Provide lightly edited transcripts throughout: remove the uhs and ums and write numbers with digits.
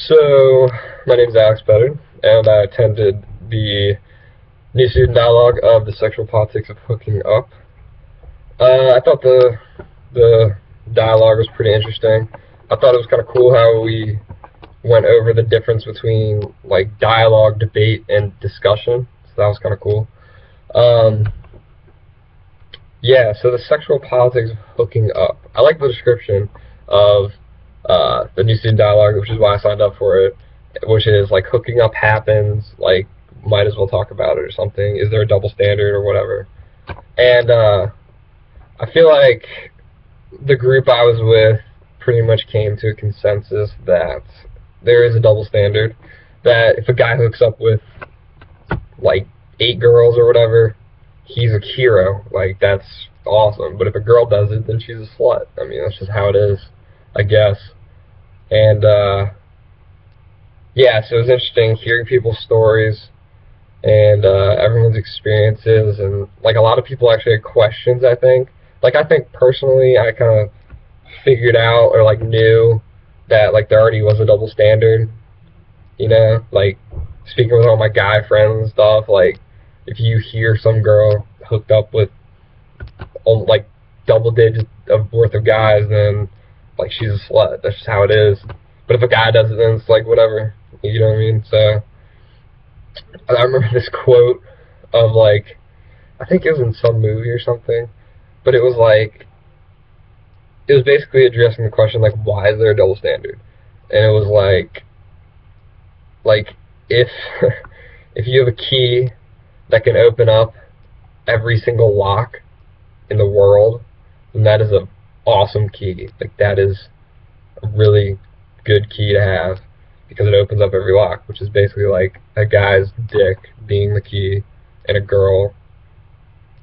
So, my name is Alex Better, and I attended the New Student Dialogue of the Sexual Politics of Hooking Up. I thought the dialogue was pretty interesting. I thought it was kind of cool how we went over the difference between like dialogue, debate, and discussion. So that was kind of cool. Yeah, so the sexual politics of hooking up. I like the description of the New Student Dialogue, which is why I signed up for it, which is like hooking up happens, like might as well talk about it or something. Is there a double standard or whatever? And I feel like the group I was with pretty much came to a consensus that there is a double standard, that if a guy hooks up with like 8 girls or whatever, he's a hero. Like, that's awesome. But if a girl does it, then she's a slut. I mean, that's just how it is, I guess. And yeah, so it was interesting hearing people's stories and everyone's experiences, and like a lot of people actually had questions. I think personally I kind of figured out, or like knew that like there already was a double standard, you know, like speaking with all my guy friends and stuff. Like, if you hear some girl hooked up with like double digits of worth of guys, then like she's a slut. That's just how it is. But if a guy does it, then it's like whatever, you know what I mean? So I remember this quote of like, I think it was in some movie or something, but it was like, it was basically addressing the question like, why is there a double standard? And it was like if if you have a key that can open up every single lock in the world, then that is an awesome key. Like, that is a really good key to have, because it opens up every lock, which is basically like a guy's dick being the key and a girl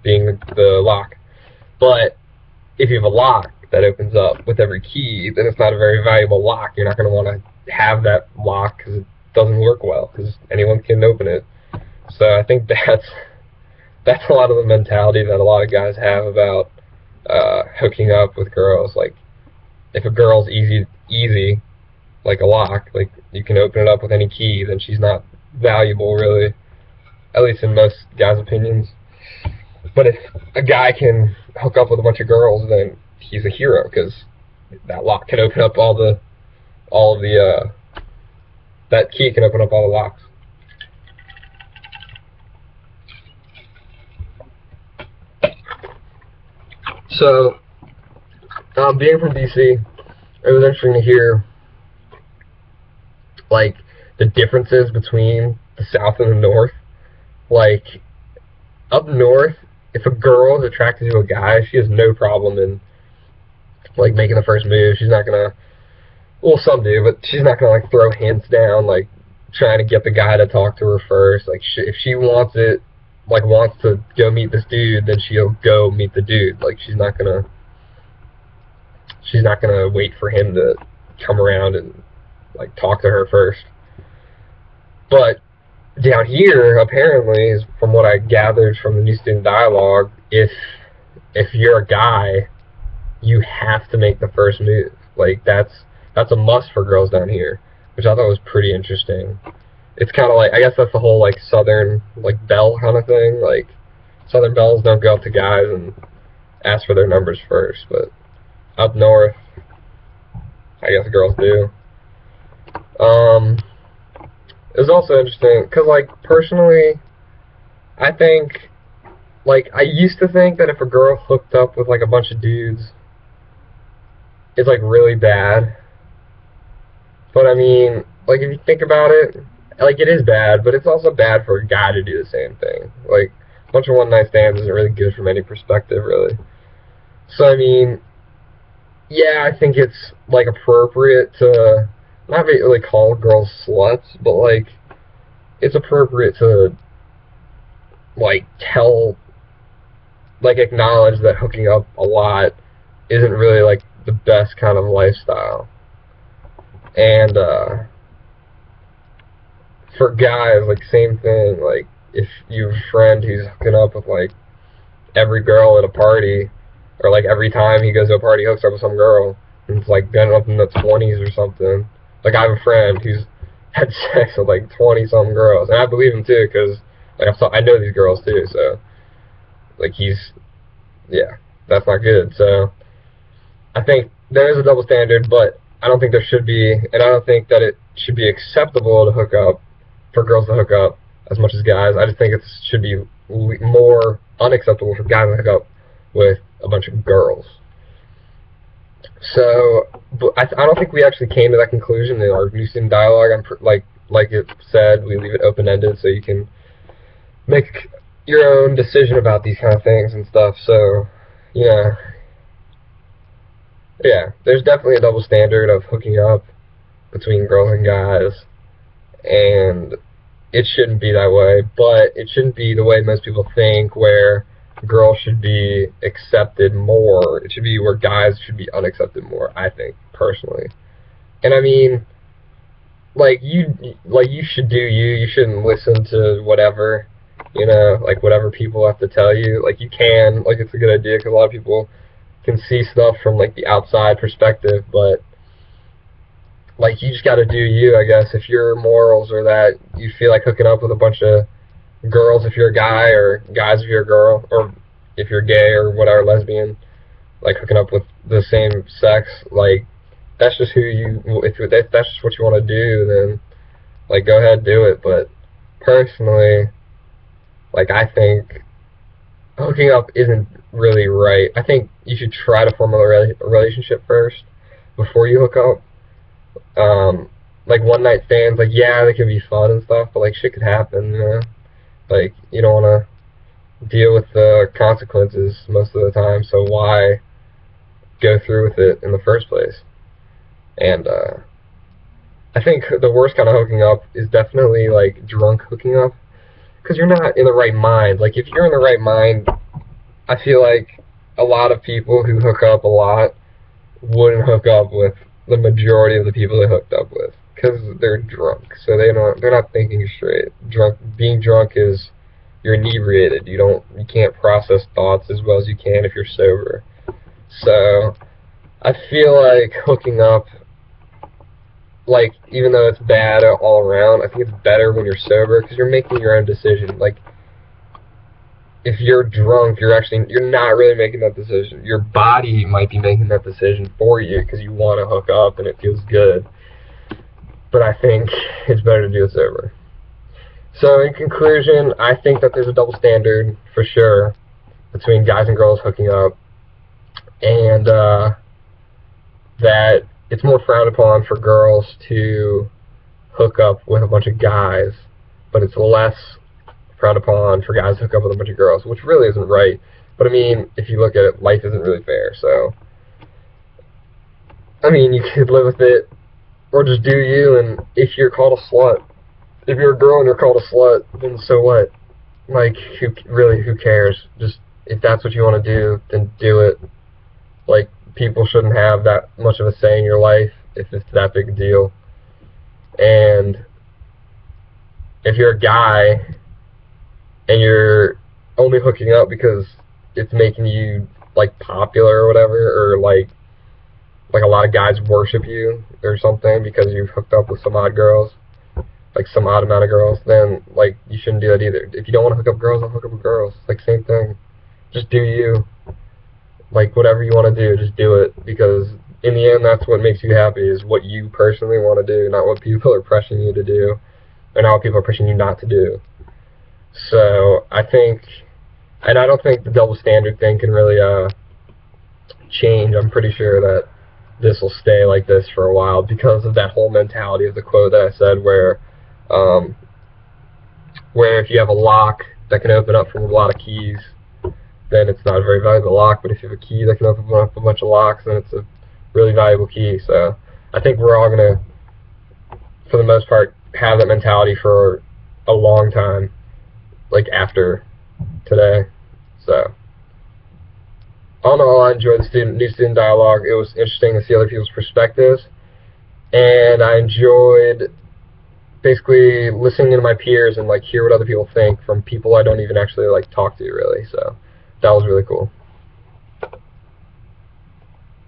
being the lock. But if you have a lock that opens up with every key, then it's not a very valuable lock. You're not going to want to have that lock because it doesn't work well, because anyone can open it. So I think that's a lot of the mentality that a lot of guys have about hooking up with girls. Like, if a girl's easy like a lock, like you can open it up with any key, then she's not valuable, really, at least in most guys' opinions. But if a guy can hook up with a bunch of girls, then he's a hero, because that lock can open up that key can open up all the locks. So, being from DC, it was interesting to hear like the differences between the South and the North. Like, up north, if a girl is attracted to a guy, she has no problem in like making the first move. She's not gonna, well, some do, but she's not gonna like throw hints down, like trying to get the guy to talk to her first. Like, if she wants it, like wants to go meet this dude, then she'll go meet the dude. Like, she's not gonna wait for him to come around and like talk to her first. But down here, apparently, from what I gathered from the New Student Dialogue, if you're a guy, you have to make the first move. Like, that's a must for girls down here, which I thought was pretty interesting. It's kind of like, I guess that's the whole like Southern like belle kind of thing. Like, Southern belles don't go up to guys and ask for their numbers first, but up north, I guess girls do. It was also interesting because, like, personally, I think, like, I used to think that if a girl hooked up with like a bunch of dudes, it's like really bad. But I mean, like, if you think about it, like, it is bad, but it's also bad for a guy to do the same thing. Like, a bunch of one-night stands isn't really good from any perspective, really. So, I mean, yeah, I think it's, like, appropriate to not really call girls sluts, but, like, it's appropriate to, like, acknowledge that hooking up a lot isn't really, like, the best kind of lifestyle. And, for guys, like, same thing. Like, if you have a friend who's hooking up with, like, every girl at a party, or, like, every time he goes to a party, he hooks up with some girl, and it's, like, getting up in the 20s or something. Like, I have a friend who's had sex with like 20 some girls, and I believe him too, because like I know these girls too, so like yeah, that's not good. So I think there is a double standard, but I don't think there should be, and I don't think that it should be acceptable to hook up for girls to hook up as much as guys. I just think it should be more unacceptable for guys to hook up with a bunch of girls. So, but I don't think we actually came to that conclusion in our new student dialogue. Like it said, we leave it open ended so you can make your own decision about these kind of things and stuff. So, yeah, there's definitely a double standard of hooking up between girls and guys, and it shouldn't be that way. But it shouldn't be the way most people think, where girls should be accepted more. It should be where guys should be unaccepted more, I think, personally. And I mean, like you should do you. You shouldn't listen to whatever, like whatever people have to tell you. Like you can, like it's a good idea, because a lot of people can see stuff from like the outside perspective, but like you just got to do you, I guess. If your morals are that you feel like hooking up with a bunch of girls if you're a guy, or guys if you're a girl, or if you're gay or whatever, lesbian, like hooking up with the same sex, like that's just who you, if that's just what you want to do, then like go ahead and do it. But personally, like I think hooking up isn't really right. I think you should try to form a relationship first before you hook up. Like one night stands, like yeah, they can be fun and stuff, but like shit could happen, Like you don't want to deal with the consequences most of the time, so why go through with it in the first place? And I think the worst kind of hooking up is definitely like drunk hooking up, because you're not in the right mind. Like if you're in the right mind, I feel like a lot of people who hook up a lot wouldn't hook up with the majority of the people they hooked up with, because they're drunk, so they're not thinking straight. Being drunk is, you're inebriated. You can't process thoughts as well as you can if you're sober. So I feel like hooking up, like even though it's bad all around, I think it's better when you're sober, because you're making your own decision. Like if you're drunk, you're not really making that decision. Your body might be making that decision for you because you want to hook up and it feels good. But I think it's better to do it sober. So in conclusion, I think that there's a double standard for sure between guys and girls hooking up, and that it's more frowned upon for girls to hook up with a bunch of guys, but it's less frowned upon for guys to hook up with a bunch of girls, which really isn't right. But I mean, if you look at it, life isn't really fair. So I mean, you could live with it, or just do you. And if you're called a slut, if you're a girl and you're called a slut, then so what? Like, who cares? Just, if that's what you want to do, then do it. Like, people shouldn't have that much of a say in your life if it's that big a deal. And if you're a guy and you're only hooking up because it's making you like popular or whatever, or like a lot of guys worship you or something because you've hooked up with some odd girls, like some odd amount of girls, then like you shouldn't do that either. If you don't want to hook up girls, don't hook up with girls. Like, same thing. Just do you. Like, whatever you want to do, just do it, because in the end, that's what makes you happy, is what you personally want to do, not what people are pressuring you to do, or not what people are pushing you not to do. So I think, and I don't think the double standard thing can really change. I'm pretty sure that this will stay like this for a while because of that whole mentality of the quote that I said, where if you have a lock that can open up from a lot of keys, then it's not a very valuable lock. But if you have a key that can open up a bunch of locks, then it's a really valuable key. So I think we're all going to, for the most part, have that mentality for a long time, like after today. So all in all, I enjoyed the new student dialogue. It was interesting to see other people's perspectives, and I enjoyed basically listening to my peers and like hear what other people think from people I don't even actually like talk to, really. So that was really cool.